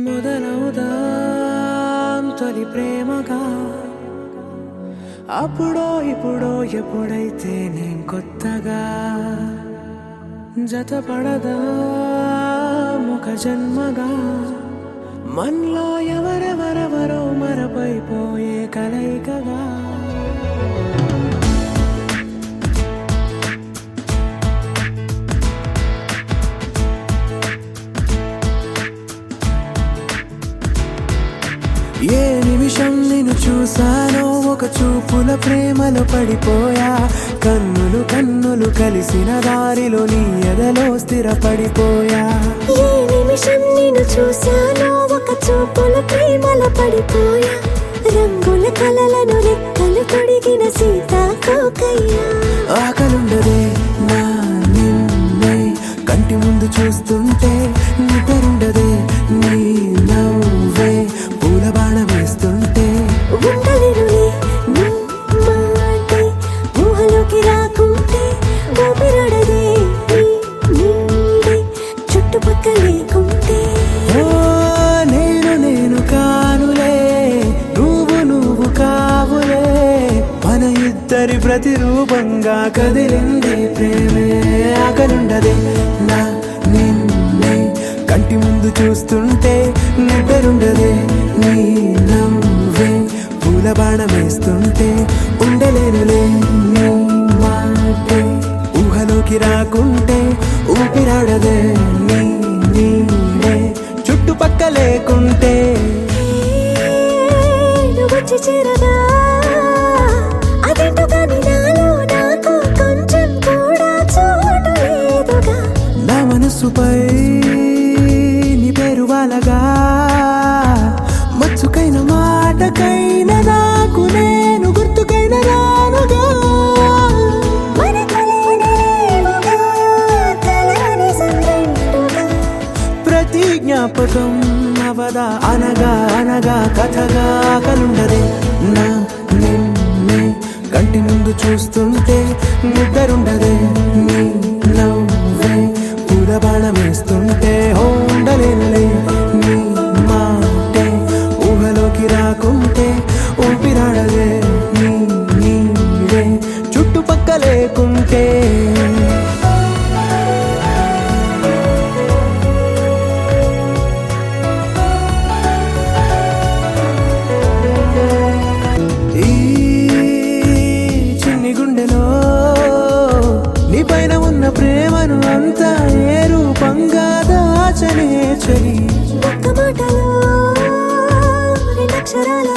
మొదలవుదాం తొలి ప్రేమగా అప్పుడో ఇప్పుడో ఎప్పుడైతే నేను కొత్తగా జతపడదా ఒక జన్మగా మనలో ఎవరెవరెవరో మరపైపోయే కలయికగా ఏ నిమిషం నిన్ను చూసానో ఒక చూపుల ప్రేమలో పడిపోయా కన్నులు కన్నులు కలిసిన దారిలో నీ ఎదలో స్థిరపడిపోయా ఏ నిమిషం నిన్ను చూసానో ఒక చూపుల ప్రేమలో పడిపోయా రంగుల కలలను రెక్కలు తొడిగిన సీతాకోకయ్యా ఆకలుండదే నా నిన్నే కంటి ముందు చూస్తుంటే నిద్రుండదే నీ నవ్వే పూల బాణ వేస్తుంటే ఉండలేనులే నీ మాటే ఊహలోకి రాకుంటే ఊపిరాడదే నీ నీడే చుట్టుపక్కల లేకుంటే ఓ నేను కానులే నువ్వు కావులే మన ఇద్దరి ప్రతిరూపంగా కదిలింది ప్రేమే ఆకలుండదే నా నిన్నే కంటి ముందు చూస్తుంటే నిద్రుండదే నీ నవ్వే పూల బాణ వేస్తుంటే ఉండలేనులే నీ మాటే ఊహలోకి రాకుంటే ఊపిరాడదే నీ నీడే చుట్టుపక్క లేకుంటే నువ్వు వచ్చి చేరగా అదేంటో కానీ నాలో నాకు కొంచెం కూడా చోటు లేదుగా నా మనసుపై నీ పేరు వాలగా మచ్చుకైన మాటకైన నాకు నేను గుర్తుకైన రానుగా మన కలనేవుగా కలని సంగంటుగా ప్రతి జ్ఞాపకం అవదా అనగా అనగా కథగా కలుండదే నా నిన్నే కంటి ముందు చూస్తుంటే నిద్రుండదే నీ నవ్వే పూల బాణం వేస్తుంటే ఉండలేనులే నీ మాటే ఊహలోకి రాకుంటే ఊపిరాడదే నీ నీడే చుట్టుపక్క లేకుంటే ఈ చిన్ని గుండెలో నీ పైన ఉన్న ప్రేమను అంతా ఏ రూపంగా దాచనే చలి ఒక్క మాటలో రెండక్షరాల